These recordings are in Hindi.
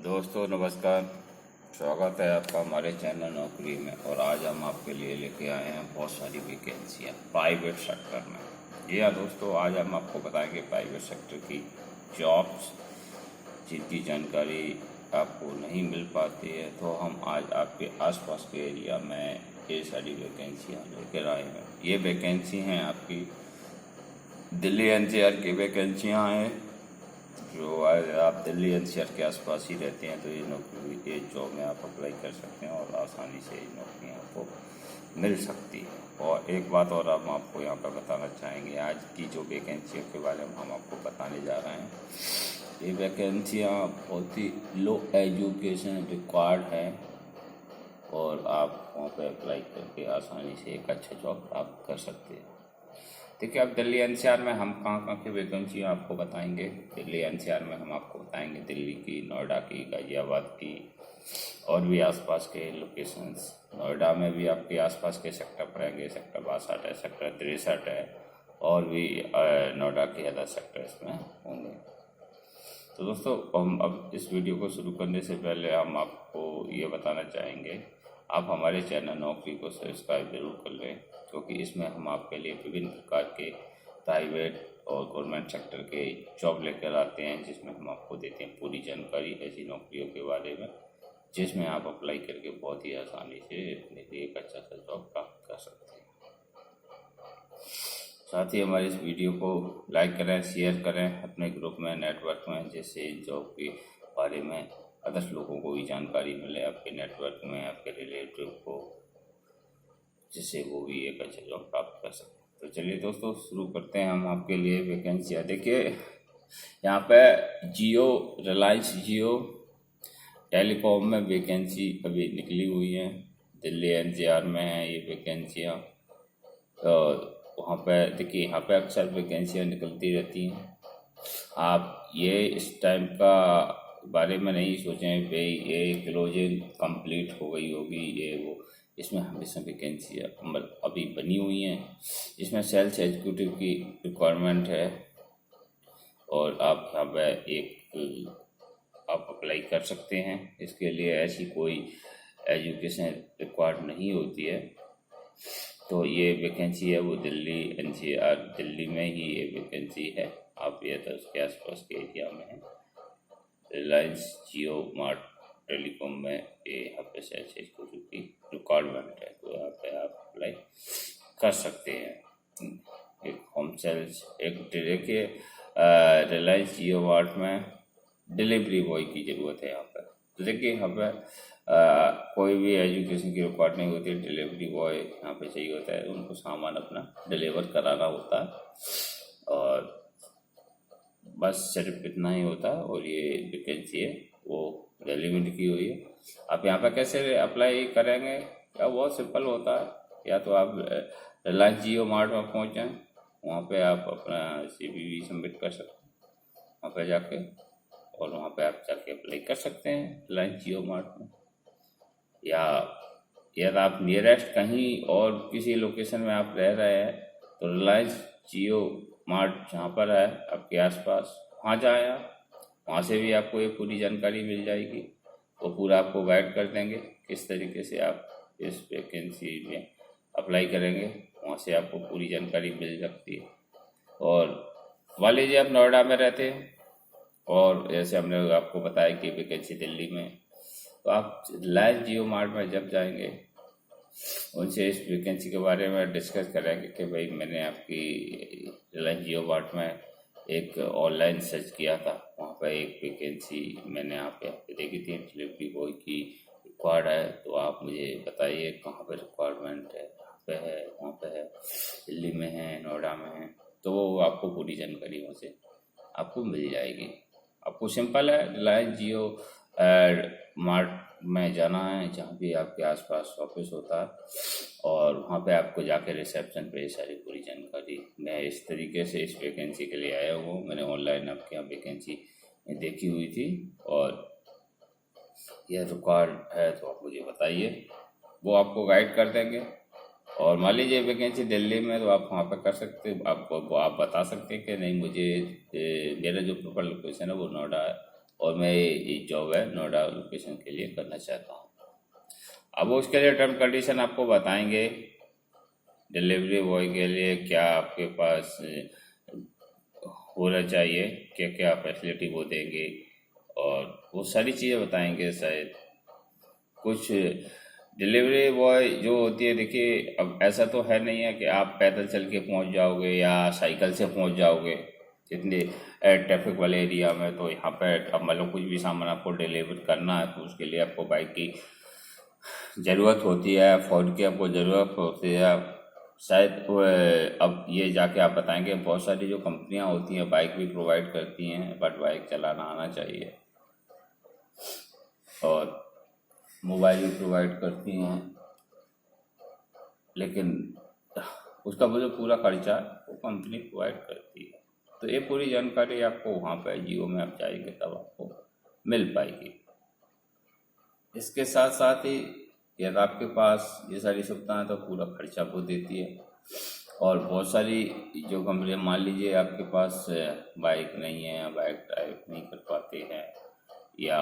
दोस्तों नमस्कार। स्वागत है आपका हमारे चैनल नौकरी में। और आज हम आपके लिए लेके आए हैं बहुत सारी वैकेंसियाँ प्राइवेट सेक्टर में। जी हाँ दोस्तों, आज हम आपको बताएंगे प्राइवेट सेक्टर की जॉब्स जिनकी जानकारी आपको नहीं मिल पाती है। तो हम आज आपके आसपास के एरिया में ये सारी वैकेंसियाँ लेकर आए हैं। ये वैकेंसी हैं आपकी दिल्ली एनसीआर की वैकेंसियाँ हैं। जो आप दिल्ली एनसीआर के आसपास ही रहते हैं तो ये नौकरी ये जॉब में आप अप्लाई कर सकते हैं और आसानी से ये नौकरियाँ आपको मिल सकती है। और एक बात और हम आपको यहाँ पर बताना चाहेंगे, आज की जो वैकेंसियों के बारे में हम आपको बताने जा रहे हैं। ये वैकेंसियाँ बहुत ही लो एजुकेशन रिक्वायर्ड है और आप वहाँ पर अप्लाई करके आसानी से एक अच्छा जॉब प्राप्त कर सकते हैं। देखिए, अब दिल्ली एनसीआर में हम कहाँ की वैकेंसी आपको बताएंगे। दिल्ली एनसीआर में हम आपको बताएंगे दिल्ली की, नोएडा की, गाजियाबाद की और भी आसपास के लोकेशंस। नोएडा में भी आपके आसपास के सेक्टर पड़ेंगे, सेक्टर 62 है, सेक्टर 63 है और भी नोएडा के अदर सेक्टर इसमें होंगे। तो दोस्तों, हम अब इस वीडियो को शुरू करने से पहले हम आपको ये बताना चाहेंगे, आप हमारे चैनल नौकरी को सब्सक्राइब जरूर कर लें, क्योंकि इसमें हम आपके लिए विभिन्न प्रकार के प्राइवेट और गवर्नमेंट सेक्टर के जॉब लेकर आते हैं, जिसमें हम आपको देते हैं पूरी जानकारी ऐसी नौकरियों के बारे में जिसमें आप अप्लाई करके बहुत ही आसानी से अपने लिए एक अच्छा सा जॉब प्राप्त कर सकते हैं। साथ ही हमारे इस वीडियो को लाइक करें, शेयर करें अपने ग्रुप में, नेटवर्क में, जिससे जॉब के बारे में अदर्स लोगों को भी जानकारी मिले आपके नेटवर्क में, आपके रिलेटिव को, जिससे वो भी एक अच्छा जॉब प्राप्त कर सकें। तो चलिए दोस्तों, शुरू करते हैं हम आपके लिए वैकेंसियाँ। देखिए, यहाँ पे जियो, रिलायंस जियो टेलीकॉम में वैकेंसी अभी निकली हुई है। दिल्ली एनसीआर में है ये वैकेंसियाँ। तो वहाँ पे देखिए, यहाँ पे अक्सर वैकेंसियाँ निकलती रहती हैं। आप ये इस टाइम का बारे में नहीं सोचें भाई ये क्लोजिंग कंप्लीट हो गई होगी ये वो। इसमें हमेशा वैकेंसी अभी बनी हुई हैं। इसमें सेल्स एग्जीक्यूटिव की रिक्वायरमेंट है और आप यहाँ पर आप अप्लाई कर सकते हैं। इसके लिए ऐसी कोई एजुकेशन रिक्वायर्ड नहीं होती है। तो ये वैकेंसी है वो दिल्ली एनसीआर, दिल्ली में ही ये वैकेंसी है। आप ये तो उसके आसपास के एरिया में है। रिलायंस जियो मार्ट टेलीकॉम में ये यहाँ पे सेल्स एग्जीक्यूटिव की रिक्वायरमेंट है, तो यहाँ पे आप अप्लाई कर सकते हैं। एक होम सेल्स, एक देखिए रिलायंस जियो मार्ट में डिलीवरी बॉय की ज़रूरत है यहाँ पर। तो देखिए, यहाँ पर कोई भी एजुकेशन की रिक्वायर्ड नहीं होती है। डिलीवरी बॉय यहाँ पे चाहिए होता है, उनको सामान अपना डिलीवर कराना होता है और बस सिर्फ इतना ही होता है। और ये वैकेंसी है वो दिल्ली में लिखी हुई है। आप यहाँ पर कैसे अप्लाई करेंगे, क्या बहुत सिंपल होता है। या तो आप रिलायंस जियो मार्ट में पहुँच जाएँ, वहाँ पे आप अपना CV सबमिट कर सकते हैं वहाँ पे जाके, और वहाँ पे आप जाके अप्लाई कर सकते हैं रिलायंस जियो मार्ट में। या आप नियरेस्ट कहीं और किसी लोकेशन में आप रह रहे हैं तो रिलायंस जियो मार्ट जहाँ पर है आपके आसपास, वहाँ जाएँ आप, वहाँ से भी आपको ये पूरी जानकारी मिल जाएगी। वो पूरा आपको गाइड कर देंगे किस तरीके से आप इस वैकेंसी में अप्लाई करेंगे। वहाँ से आपको पूरी जानकारी मिल सकती है। और मान लीजिए आप नोएडा में रहते हैं और जैसे हमने आपको बताया कि वैकेंसी दिल्ली में, तो आप रिलायंस जियो मार्ट में जब जाएंगे उनसे इस वैकेंसी के बारे में डिस्कस करेंगे कि भाई मैंने आपकी रिलायंस जियो मार्ट में एक ऑनलाइन सर्च किया था, वहाँ पर एक वैकेंसी मैंने आपके देखी थी, डिलीवरी बॉय की रिक्वायर्ड है, तो आप मुझे बताइए कहाँ पर रिक्वायरमेंट है, कहाँ पे है, वहाँ पे है, दिल्ली में है, नोएडा में है। तो वो आपको पूरी जानकारी वहाँ से आपको मिल जाएगी। आपको सिंपल है, रिलायंस जियो मार्ट में जाना है जहाँ भी आपके आसपास ऑफिस होता है, और वहाँ पे आपको जाके रिसेप्शन पे ये सारी पूरी जानकारी। मैं इस तरीके से इस वैकेंसी के लिए आया हूँ। मैंने ऑनलाइन आपके यहाँ वैकेंसी देखी हुई थी और यह रिकॉर्ड है, तो आप मुझे बताइए, वो आपको गाइड कर देंगे। और मान लीजिए वैकेंसी दिल्ली में, तो आप वहाँ पर कर सकते हैं। आप बता सकते हैं कि नहीं, मुझे मेरा जो प्रॉपर लोकेशन है वो नोएडा है, और मैं ये जॉब है नोएडा लोकेशन के लिए करना चाहता हूँ। अब उसके लिए टर्म कंडीशन आपको बताएंगे। डिलीवरी बॉय के लिए क्या आपके पास होना चाहिए, क्या क्या फैसिलिटी वो देंगे, और वो सारी चीज़ें बताएंगे। शायद कुछ डिलीवरी बॉय जो होती है, देखिए अब ऐसा तो है नहीं है कि आप पैदल चल के पहुंच जाओगे या साइकिल से पहुंच जाओगे जितने ट्रैफिक वाले एरिया में। तो यहाँ पे अब मतलब कुछ भी सामान आपको डिलीवर करना है तो उसके लिए आपको बाइक की ज़रूरत होती है, फ़ोन की आपको ज़रूरत होती है। शायद अब ये जाके आप बताएंगे, बहुत सारी जो कंपनियां होती हैं बाइक भी प्रोवाइड करती हैं, बट बाइक चलाना आना चाहिए, और मोबाइल भी प्रोवाइड करती हैं, लेकिन उसका वो जो पूरा खर्चा वो कंपनी प्रोवाइड करती है। तो ये पूरी जानकारी आपको वहाँ पर जियो में आप जाएंगे तब आपको मिल पाएगी। इसके साथ साथ ही यदि आपके पास ये सारी सुविधाएं तो पूरा खर्चा वो देती है। और बहुत सारी जो कंपनियां, मान लीजिए आपके पास बाइक नहीं है या बाइक ड्राइव नहीं कर पाते हैं या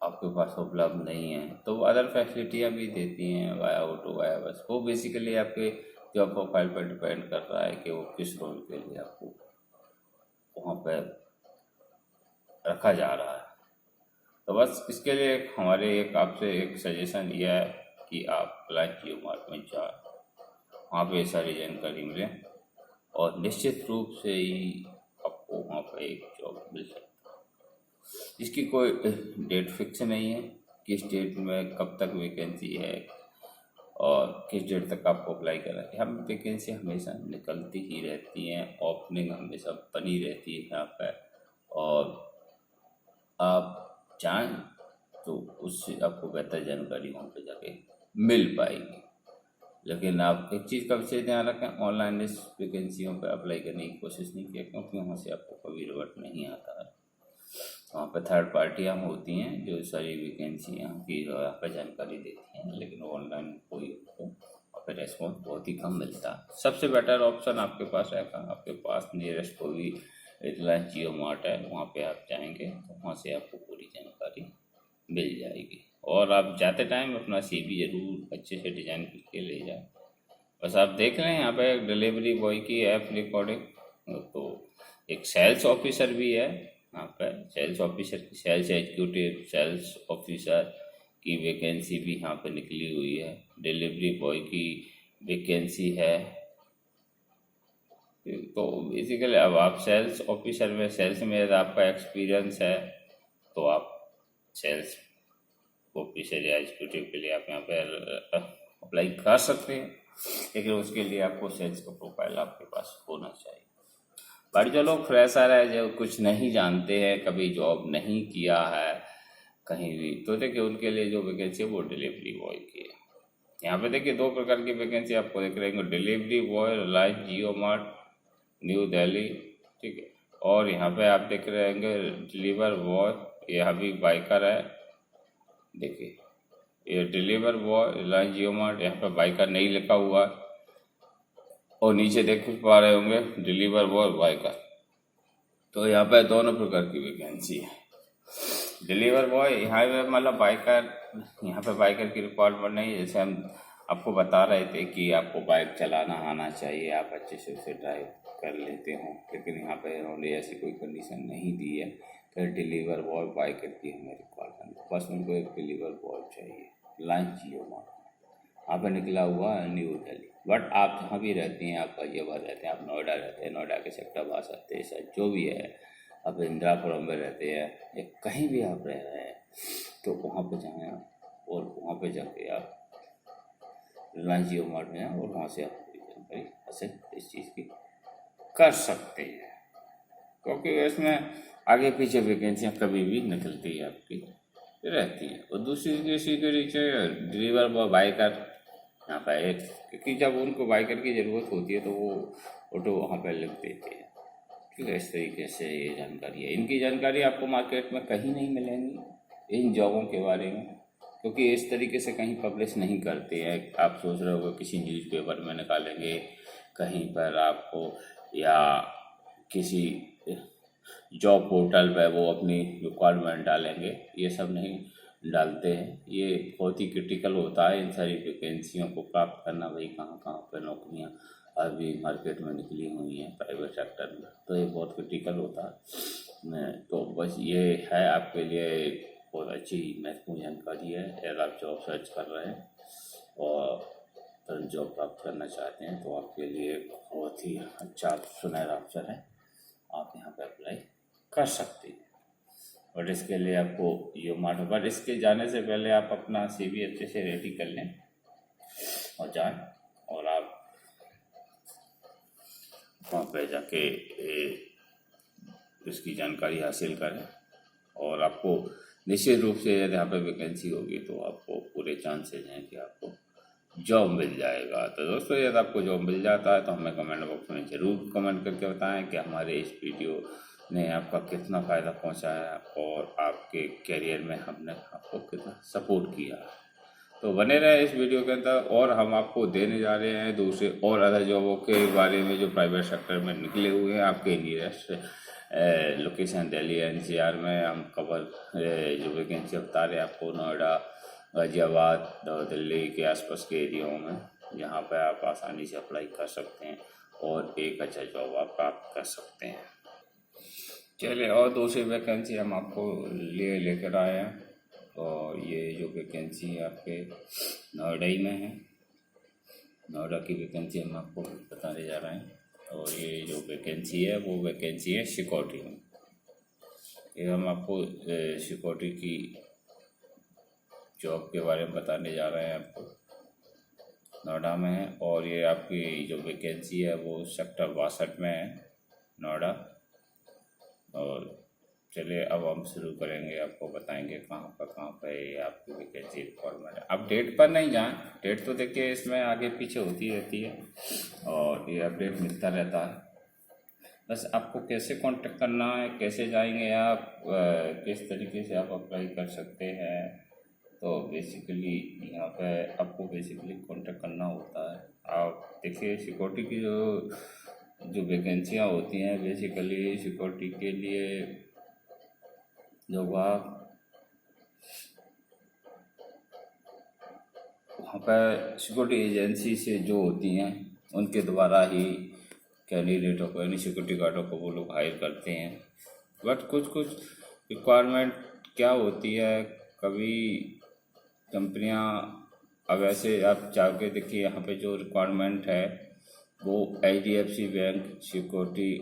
आपके पास उपलब्ध नहीं है, तो वो अदर फैसिलिटियाँ भी देती हैं वाया ऑटो वाया बस। वो बेसिकली आपके जॉब प्रोफाइल पर डिपेंड कर रहा है कि वो किस रोल के लिए आपको वहाँ पर रखा जा रहा है। तो बस इसके लिए हमारे आपसे एक सजेशन यह है कि आप रिलायंस जियो मार्ट में जाए, वहाँ पे सारी जानकारी मिले और निश्चित रूप से ही आपको वहाँ पर एक जॉब मिल सकती है। इसकी कोई डेट फिक्स नहीं है, किस डेट में कब तक वैकेंसी है और किस डेट तक आपको अप्लाई करना है। हम वैकेंसी हमेशा निकलती ही रहती हैं, ओपनिंग हमेशा बनी रहती है यहाँ पर, और आप चाहें तो उससे आपको बेहतर जानकारी वहाँ पे जाके मिल पाएगी। लेकिन आप एक चीज़ का विशेष ध्यान रखें, ऑनलाइन इस वैकेंसियों पर अप्लाई करने की कोशिश नहीं किया, क्योंकि वहाँ से आपको कभी रिवर्ट नहीं आता है। वहाँ पर थर्ड पार्टियाँ होती हैं जो सारी वैकेंसियाँ की यहाँ पर जानकारी देती हैं, लेकिन ऑनलाइन कोई वहाँ पर रेस्पॉन्स बहुत ही कम मिलता है। सबसे बेटर ऑप्शन आपके पास है, आपके पास नियरेस्ट कोई रिलायंस जियो मार्ट है, वहाँ पे आप जाएंगे तो वहाँ से आपको पूरी जानकारी मिल जाएगी। और आप जाते टाइम अपना CV ज़रूर अच्छे से डिज़ाइन करके ले जाएं। बस आप देख लें यहाँ पे डिलीवरी बॉय की ऐप रिकॉर्डिंग, तो एक सेल्स ऑफिसर भी है यहाँ पर, सेल्स ऑफिसर की, सेल्स एग्जीक्यूटिव सेल्स ऑफिसर की वैकेंसी भी यहाँ पे निकली हुई है। डिलीवरी बॉय की वैकेंसी है। तो बेसिकली अब आप सेल्स ऑफिसर में, सेल्स में यदि आपका एक्सपीरियंस है तो आप सेल्स ऑफिसर या एग्जीक्यूटिव के लिए आप यहाँ पर अप्लाई कर सकते हैं, लेकिन उसके लिए आपको सेल्स का प्रोफाइल आपके पास होना चाहिए। बट जो लोग फ्रेशर है, जो कुछ नहीं जानते हैं, कभी जॉब नहीं किया है कहीं भी, तो देखिए उनके लिए जो वैकेंसी है वो डिलीवरी बॉय की है। यहाँ पे देखिए 2 प्रकार की वैकेंसी आपको देख रहे हैं, डिलीवरी बॉय रिलायंस जियो मार्ट न्यू दिल्ली, ठीक है। और यहाँ पे आप देख रहे होंगे डिलीवर बॉय, यहाँ भी बाइकर है, देखिए ये डिलीवर बॉय रिलायंस जियो मार्ट, यहाँ पे बाइकर नहीं लिखा हुआ है, और नीचे देख पा रहे होंगे डिलीवर बॉय बाइकर। तो यहाँ पे दोनों प्रकार की वैकेंसी है। डिलीवर बॉय यहाँ पे मतलब बाइकर, यहाँ पे बाइकर की रिक्वायरमेंट नहीं है। जैसे हम आपको बता रहे थे कि आपको बाइक चलाना आना चाहिए, आप अच्छे से उसे ड्राइव कर लेते हो, लेकिन यहाँ पे उन्होंने ऐसी कोई कंडीशन नहीं दी है कि डिलीवर बॉय बाइकर की हमें रिक्वायरमेंट, बस उनको एक डिलीवर बॉय चाहिए। रिलायंस जियो मार्ट यहाँ पे निकला हुआ है न्यू दिल्ली। बट आप जहाँ भी रहती हैं, आप गाजियाबाद रहते हैं, आप नोएडा रहते हैं, नोएडा के सेक्टर 62 जो भी है, आप इंदिरापुरम में रहते हैं या कहीं भी आप रह रहे हैं, तो वहाँ पे जाएँ आप और वहाँ पे जाके आप रिलायंस जियो मार्ट में जाएँ और वहाँ से आप पूरी जानकारी हासिल इस चीज़ की कर सकते हैं, क्योंकि इसमें आगे पीछे वैकेंसियाँ कभी भी निकलती है आपकी रहती है। और दूसरी किसी के नीचे डिलीवर बॉय बाइकर यहाँ पर, क्योंकि जब उनको बाइकर की ज़रूरत होती है तो वो ऑटो वहाँ पर लिख देते हैं, ठीक है। इस तरीके से ये जानकारी है। इनकी जानकारी आपको मार्केट में कहीं नहीं मिलेंगी इन जॉबों के बारे में, क्योंकि इस तरीके से कहीं पब्लिश नहीं करते हैं। आप सोच रहे हो किसी न्यूज़पेपर में निकालेंगे कहीं पर आपको, या किसी जॉब पोर्टल पे वो अपनी रिक्वायरमेंट डालेंगे, ये सब नहीं डालते हैं। ये बहुत ही क्रिटिकल होता है इन सारी वैकेंसियों को प्राप्त करना, भाई कहाँ कहाँ पर नौकरियाँ अभी मार्केट में निकली हुई हैं प्राइवेट सेक्टर में, तो ये बहुत क्रिटिकल होता है। तो बस ये है आपके लिए बहुत अच्छी महत्वपूर्ण जानकारी है। अगर आप जॉब सर्च कर रहे हैं और तुरंत जॉब प्राप्त करना चाहते हैं तो आपके लिए बहुत ही अच्छा सुनहरा अवसर है, आप यहाँ पे अप्लाई कर सकते हैं। बट इसके लिए आपको ये मार्ट, बट इसके जाने से पहले आप अपना CV अच्छे से रेडी कर लें और जाएं, और आप वहाँ पे जाके इसकी जानकारी हासिल करें। और आपको निश्चित रूप से यदि यहाँ पे वैकेंसी होगी तो आपको पूरे चांसेस हैं कि आपको जॉब मिल जाएगा। तो दोस्तों, यदि आपको जॉब मिल जाता है तो हमें कमेंट बॉक्स में ज़रूर कमेंट करके बताएं कि हमारे इस वीडियो ने आपका कितना फ़ायदा पहुंचाया और आपके करियर में हमने आपको कितना सपोर्ट किया। तो बने रहे इस वीडियो के अंदर, और हम आपको देने जा रहे हैं दूसरे और अदर जॉबों के बारे में जो प्राइवेट सेक्टर में निकले हुए हैं आपके नियरेस्ट लोकेशन दिल्ली NCR में। हम कवर जो वैकेंसी बता रहे हैं आपको नोएडा, गाजियाबाद और दिल्ली के आसपास के एरियाओं में, जहाँ पर आप आसानी से अप्लाई कर सकते हैं और एक अच्छा जॉब आप प्राप्त कर सकते हैं। चलिए, और दूसरी वैकेंसी हम आपको लेकर आए हैं, और ये जो वैकेंसी है आपके नोएडा ही में है। नोएडा की वैकेंसी हम आपको बताने जा रहे हैं, और ये जो वैकेंसी है वो वैकेंसी है सिक्योरिटी में। ये हम आपको सिक्योरिटी की जॉब के बारे में बताने जा रहे हैं आपको, नोएडा में है। और ये आपकी जो वैकेंसी है वो सेक्टर 62 में है, नोएडा। और चलिए, अब हम शुरू करेंगे, आपको बताएंगे कहाँ पर ये आपकी वैकेंसी रिक्वायरमेंट है। अब डेट पर नहीं जाएं, डेट तो देखिए इसमें आगे पीछे होती रहती है और ये अपडेट मिलता रहता है। बस आपको कैसे कांटेक्ट करना है, कैसे जाएंगे आप, किस तरीके से आप अप्लाई कर सकते हैं, तो बेसिकली यहाँ पे आपको बेसिकली कांटेक्ट करना होता है। आप देखिए, सिक्योरिटी की जो वैकेंसियाँ होती हैं, बेसिकली सिक्योरिटी के लिए लोग वहाँ पर सिक्योरिटी एजेंसी से जो होती हैं उनके द्वारा ही कैंडिडेटों को, यानी सिक्योरिटी गार्डों को वो लोग हायर करते हैं। बट कुछ कुछ रिक्वायरमेंट क्या होती है, कभी कंपनियां, अब ऐसे आप जाके देखिए यहाँ पे जो रिक्वायरमेंट है वो HDFC बैंक सिक्योरिटी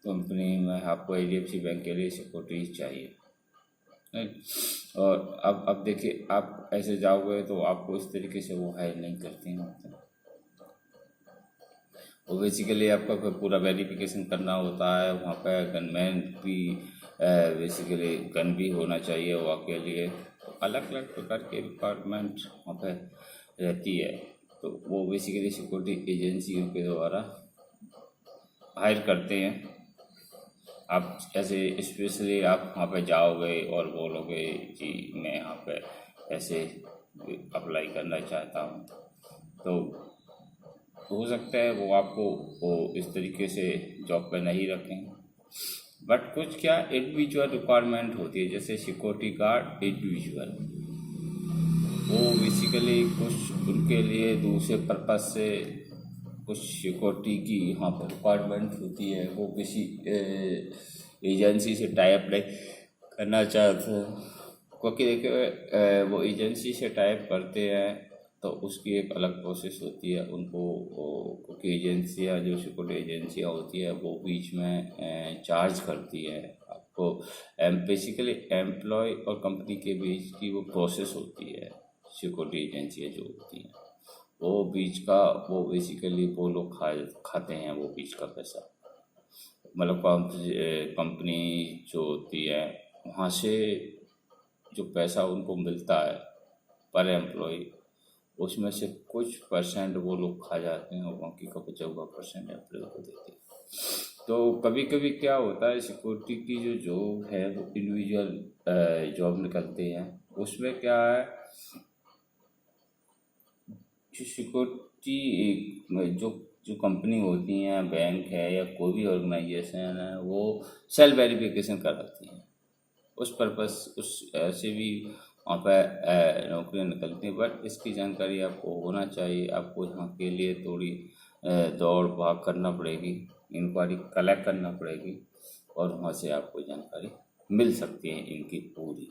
कंपनी में, आपको HDFC बैंक के लिए सिक्योरिटी चाहिए, नहीं? और अब देखिए, आप ऐसे जाओगे तो आपको इस तरीके से वो हायर नहीं करते हैं। मतलब वो बेसिकली आपका पूरा वेरिफिकेशन करना होता है। वहाँ पे गनमैन भी, बेसिकली गन भी होना चाहिए वहाँ के लिए। अलग अलग प्रकार के रिक्वायरमेंट वहाँ पे रहती है, तो वो बेसिकली सिक्योरिटी एजेंसियों के द्वारा हायर करते हैं। आप ऐसे स्पेशली आप वहाँ पे जाओगे और बोलोगे जी मैं यहाँ पे ऐसे अप्लाई करना चाहता हूँ, तो हो सकता है वो आपको वो इस तरीके से जॉब पे नहीं रखें। बट कुछ क्या इंडिविजुअल रिक्वायरमेंट होती है, जैसे सिक्योरिटी गार्ड इंडिविजुअल, वो बेसिकली कुछ उनके लिए दूसरे पर्पज से कुछ सिक्योरिटी की यहाँ पर रिक्वायरमेंट होती है, वो किसी एजेंसी से टाइप नहीं करना चाहते हैं, क्योंकि देखिए वो एजेंसी से टाइप करते हैं तो उसकी एक अलग प्रोसेस होती है उनको, क्योंकि एजेंसियाँ जो सिक्योरिटी एजेंसियाँ होती है वो बीच में चार्ज करती है आपको। बेसिकली एम्प्लॉय और कंपनी के बीच की वो प्रोसेस होती है, सिक्योरिटी एजेंसियाँ जो होती हैं वो बीच का, वो बेसिकली वो लोग खाते हैं वो बीच का पैसा। मतलब कंपनी जो होती है वहाँ से जो पैसा उनको मिलता है पर एम्प्लॉय, उसमें से कुछ परसेंट वो लोग खा जाते हैं और बाकी का बचा हुआ परसेंट एम्प्लॉय को देते हैं। तो कभी कभी क्या होता है, सिक्योरिटी की जो जॉब है वो इंडिविजुअल जॉब निकलते हैं, उसमें क्या है सिक्योरिटी जो जो कंपनी होती हैं, बैंक है या कोई भी ऑर्गेनाइजेशन है, वो सेल्फ वेरिफिकेशन कराती हैं। उस पर्पस उस ऐसे भी वहाँ पर नौकरियाँ निकलती हैं, बट इसकी जानकारी आपको होना चाहिए। आपको यहाँ के लिए थोड़ी दौड़ भाग करना पड़ेगी, इंक्वायरी कलेक्ट करना पड़ेगी, और वहाँ से आपको जानकारी मिल सकती है इनकी पूरी।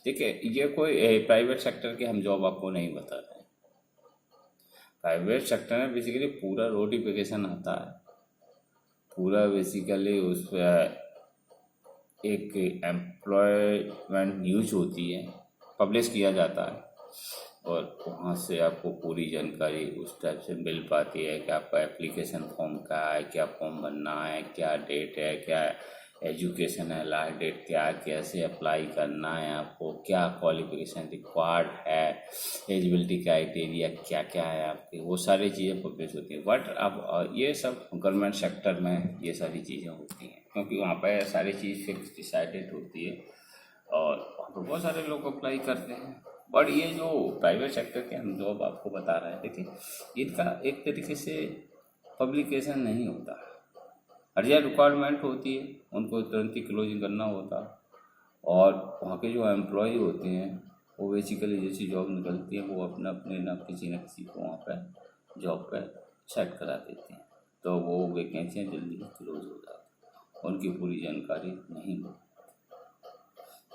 ठीक है, ये कोई प्राइवेट सेक्टर के हम जॉब आपको नहीं बता रहे हैं। प्राइवेट सेक्टर में बेसिकली पूरा नोटिफिकेशन आता है, पूरा बेसिकली उस पर एक एम्प्लॉयमेंट न्यूज होती है, पब्लिश किया जाता है, और वहाँ से आपको पूरी जानकारी उस टाइप से मिल पाती है कि आपका एप्लीकेशन फॉर्म क्या है, क्या फॉर्म भरना है, क्या डेट है, क्या एजुकेशन है, लास्ट डेट क्या है, कैसे अप्लाई करना है, आपको क्या क्वालिफिकेशन रिक्वायर्ड है, एलिजिबिलिटी क्राइटेरिया क्या क्या है आपकी, वो सारी चीज़ें पब्लिश होती हैं। बट अब ये सब गवर्नमेंट सेक्टर में ये सारी चीज़ें होती हैं, क्योंकि वहाँ पर सारी चीज़ फिक्स डिसाइडेड होती है, और वहाँ पर बहुत सारे लोग अप्लाई करते हैं। बट ये जो प्राइवेट सेक्टर के हम जॉब आपको बता रहे हैं, देखिए इनका एक तरीके से पब्लिकेशन नहीं होता, अर्जेंट रिक्वायरमेंट होती है, उनको तुरंत ही क्लोजिंग करना होता, और वहाँ के जो एम्प्लॉय होते हैं वो बेसिकली जैसी जॉब निकलती है वो अपना अपने ना किसी को वहाँ पर जॉब पर सेट करा देते हैं, तो वो वैकेंसियाँ जल्दी क्लोज हो जाती, उनकी पूरी जानकारी नहीं मिलती।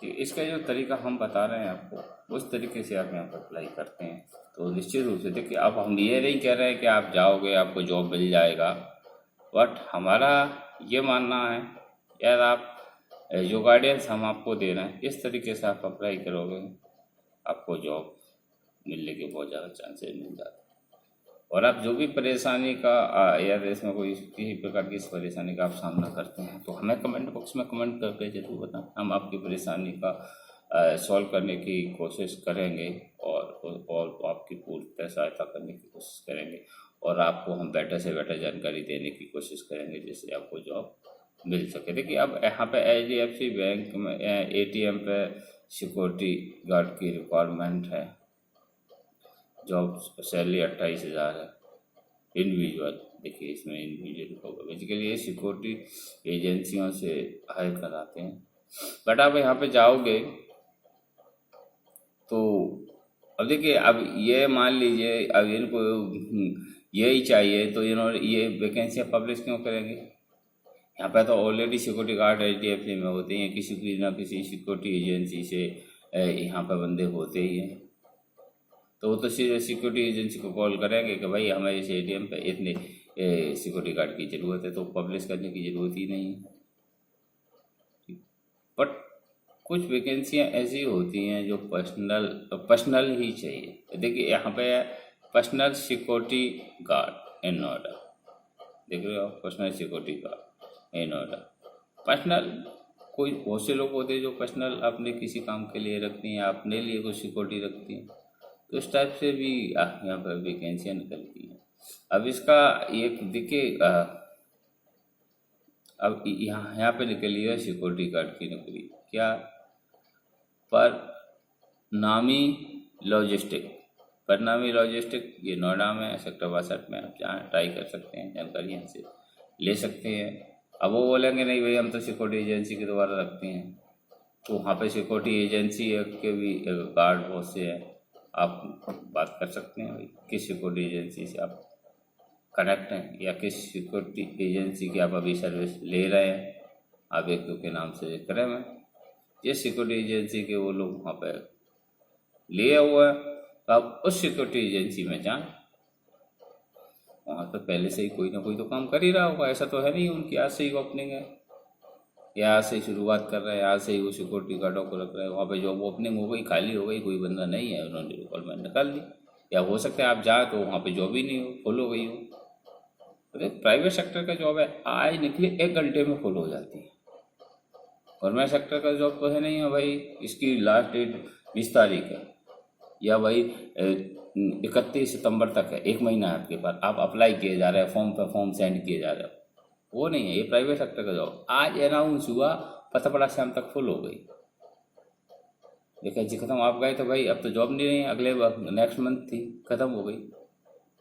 कि इसका जो तरीका हम बता रहे हैं आपको, उस तरीके से आप यहाँ पर अप्लाई करते हैं तो निश्चित रूप से देखिए, अब हम ये नहीं कह रहे हैं कि आप जाओगे आपको जॉब मिल जाएगा, बट हमारा ये मानना है यार आप जो गाइडेंस हम आपको दे रहे हैं इस तरीके से आप अप्लाई करोगे, आपको जॉब मिलने के बहुत ज़्यादा चांसेस मिल जाते हैं। और आप जो भी परेशानी का या इसमें कोई किसी प्रकार की इस परेशानी का आप सामना करते हैं तो हमें कमेंट बॉक्स में कमेंट करके जरूर बताएं, हम आपकी परेशानी का सॉल्व करने की कोशिश करेंगे, और आपकी पूरी सहायता करने की कोशिश करेंगे, और आपको हम बेटर से बेटर जानकारी देने की कोशिश करेंगे जिससे आपको जॉब मिल सके। देखिए अब यहाँ पे HDFC बैंक में ATM पे सिक्योरिटी गार्ड की रिक्वायरमेंट है, जॉब सैलरी 28,000 है इंडिविजुअल। देखिए इसमें इंडिविजुअल होगा, बेसिकली ये सिक्योरिटी एजेंसियों से हायर कराते हैं। बट आप यहाँ पे जाओगे तो अब देखिए, अब ये मान लीजिए अब इनको यही चाहिए तो इन्होंने ये वैकेंसियाँ पब्लिश क्यों करेंगे? यहाँ पे तो ऑलरेडी सिक्योरिटी गार्ड HDFC में होते हैं, किसी ना किसी सिक्योरिटी एजेंसी से यहाँ पे बंदे होते ही हैं, तो वो तो सिक्योरिटी एजेंसी को कॉल करेंगे कि भाई हमें इस ATM पे इतने सिक्योरिटी गार्ड की ज़रूरत है, तो पब्लिश करने की ज़रूरत ही नहीं है। बट कुछ वैकेंसियाँ ऐसी होती हैं जो पर्सनल ही चाहिए। देखिए यहाँ पे पर्सनल सिक्योरिटी गार्ड इन नोएडा, देख रहे हो आप, पर्सनल सिक्योरिटी गार्ड इन नोएडा। पर्सनल कोई बहुत से लोग होते हैं जो पर्सनल अपने किसी काम के लिए रखती हैं, अपने लिए कोई सिक्योरिटी रखती हैं, तो इस टाइप से भी यहाँ पर वैकेंसियाँ निकलती हैं। अब इसका एक देखिए, अब यहाँ पे निकली है सिक्योरिटी गार्ड की नौकरी, क्या पर नामी लॉजिस्टिक, परनामी लॉजिस्टिक, ये नोएडा में सेक्टर 62 में आप जहाँ ट्राई कर सकते हैं, जानकारी यहाँ से ले सकते हैं। अब वो बोलेंगे नहीं भाई हम तो सिक्योरिटी एजेंसी के द्वारा रखते हैं, तो वहाँ पे सिक्योरिटी एजेंसी के भी गार्ड बहुत से हैं, आप बात कर सकते हैं भाई किस सिक्योरिटी एजेंसी से आप कनेक्ट हैं या किस सिक्योरिटी एजेंसी की आप अभी सर्विस ले रहे हैं। आप एक दो के नाम से करें, मैं जिस सिक्योरिटी एजेंसी के वो लोग वहाँ पर लिए हुए हैं तो आप उस सिक्योरिटी एजेंसी में जाएं, वहाँ पर पहले से ही कोई ना कोई तो काम कर ही रहा होगा, ऐसा तो है नहीं उनकी आज से ही ओपनिंग है या आज से ही शुरुआत कर रहे हैं, आज से ही वो सिक्योरिटी गार्डों को रख रहे हैं। वहाँ पे जॉब ओपनिंग हो गई, खाली हो गई, कोई बंदा नहीं है, उन्होंने रिक्वायरमेंट निकाल दी, या हो सकता है आप जाए तो वहाँ पे जॉब ही नहीं हो, फुल हो गई हो। तो प्राइवेट सेक्टर का जॉब है आज निकली 1 घंटे में फुल हो जाती है, गवर्नमेंट सेक्टर का जॉब तो है नहीं है भाई इसकी लास्ट डेट 20 तारीख है या भाई 31 सितंबर तक है, 1 महीना है आपके पास, आप अप्लाई किए जा रहे हैं, फॉर्म पे फॉर्म सेंड किए जा रहे हो, वो नहीं है ये प्राइवेट सेक्टर का जॉब। आज अनाउंस हुआ, पता पड़ा शाम तक फुल हो गई, वैकेंसी खत्म, आप गए तो भाई अब तो जॉब नहीं रही, अगले नेक्स्ट मंथ थी, खत्म हो गई।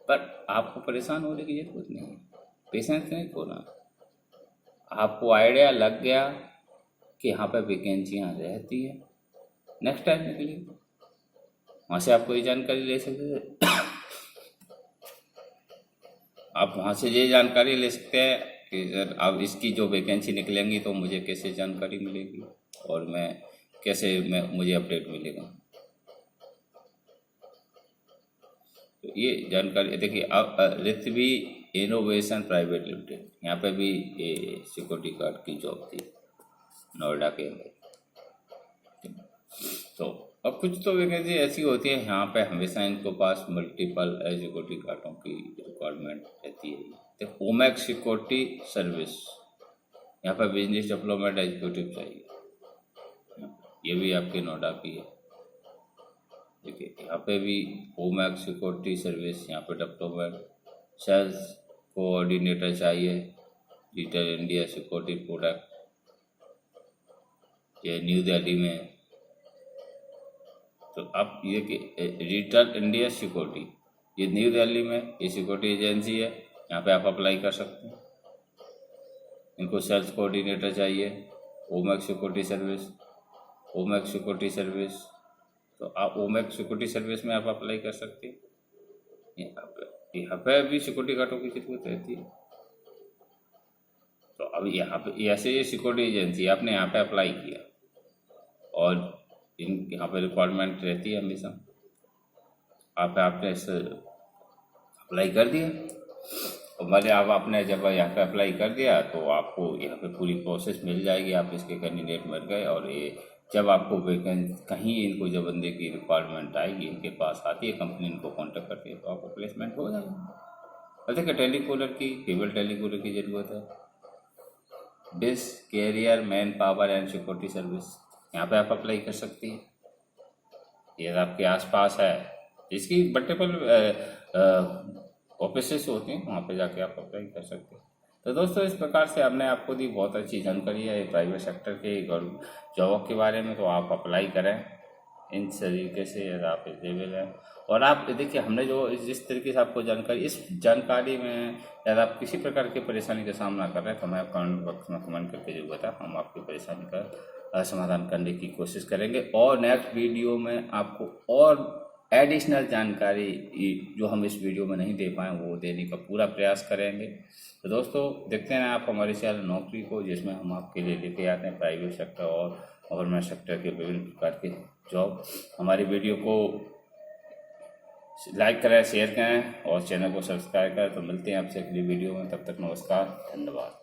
पर आपको परेशान होने की जरूरत नहीं है, पेशेंस नहीं खोना। आपको आइडिया लग गया कि यहाँ पर वैकेंसियाँ रहती है, नेक्स्ट टाइम निकलिए, वहाँ से आप कोई जानकारी ले सकते हैं। आप वहाँ से ये जानकारी ले सकते हैं कि सर अब इसकी जो वैकेंसी निकलेंगी तो मुझे कैसे जानकारी मिलेगी और मैं मुझे अपडेट मिलेगा। तो ये जानकारी देखिए, अब ऋत्वी इनोवेशन प्राइवेट लिमिटेड, यहाँ पे भी ये सिक्योरिटी गार्ड की जॉब थी नोएडा के अंदर। तो अब कुछ तो वैकेंसी ऐसी होती है यहाँ पे हमेशा इनको पास मल्टीपल सिक्योरिटी गार्डों की रिक्वायरमेंट रहती है। तो ओमैक्स सिक्योरिटी सर्विस, यहाँ पर बिजनेस डेवलपमेंट एग्जीक्यूटिव चाहिए, ये भी आपके नोएडा की है। देखिए यहाँ पे भी ओमैक्स सिक्योरिटी सर्विस, यहाँ पे डेवलपमेंट सेल्स कोऑर्डिनेटर चाहिए, डिजिटल इंडिया सिक्योरिटी प्रोडक्ट, ये न्यू दिल्ली में है। तो आप ये कि डिजिटल इंडिया सिक्योरिटी, ये न्यू दिल्ली में ये सिक्योरिटी एजेंसी है, यहाँ पे आप अप्लाई कर सकते हैं। इनको सेल्स कोऑर्डिनेटर चाहिए, Omaxe security service, Omaxe security service. तो आप ओमैक्स सिक्योरिटी सर्विस में आप अप्लाई कर सकते हैं। यहाँ पे भी सिक्योरिटी गार्डों की जरूरत रहती है। तो अब यहाँ पे ऐसे ये सिक्योरिटी एजेंसी आपने यहाँ पे अप्लाई किया और यहाँ पे रिक्वायरमेंट रहती है हमेशा, आपने अप्लाई कर दिया और मैंने आपने जब यहाँ पे अप्लाई कर दिया तो आपको यहाँ पे पूरी प्रोसेस मिल जाएगी। आप इसके कैंडिडेट मिल गए और ये जब आपको वैकेंसी कहीं इनको जब बंदे की रिक्वायरमेंट आएगी, इनके पास आती है, कंपनी इनको कॉन्टेक्ट करती है, तो आपको प्लेसमेंट हो जाएगा। और देखिए टेलीकॉलर की, केवल टेलीकॉलर की ज़रूरत है। This career man power and security service, यहाँ पे आप अप्लाई कर सकती हैं। ये आपके आसपास है, इसकी मल्टीपल ऑफिसेस होती हैं, वहाँ पे जाके आप अप्लाई कर सकते हैं। तो दोस्तों इस प्रकार से हमने आपको दी बहुत अच्छी जानकारी है प्राइवेट सेक्टर के जॉब के बारे में। तो आप अप्लाई करें इन तरीके से, यदि आप एलिजिबल हैं। और आप देखिए हमने जो जिस तरीके से आपको जानकारी, इस जानकारी में यदि आप किसी प्रकार की परेशानी का सामना कर रहे हैं तो हमें कमेंट बॉक्स में कमेंट करके जरूर बताएं, हम आपकी परेशानी का समाधान करने की कोशिश करेंगे। और नेक्स्ट वीडियो में आपको और एडिशनल जानकारी जो हम इस वीडियो में नहीं दे पाए वो देने का पूरा प्रयास करेंगे। तो दोस्तों देखते हैं आप हमारे चैनल नौकरी को, जिसमें हम आपके लिए लेके आते हैं प्राइवेट सेक्टर और गवर्नमेंट सेक्टर के विभिन्न प्रकार के जॉब। हमारी वीडियो को लाइक करें, शेयर करें और चैनल को सब्सक्राइब करें। तो मिलते हैं आपसे अगली वीडियो में, तब तक नमस्कार, धन्यवाद।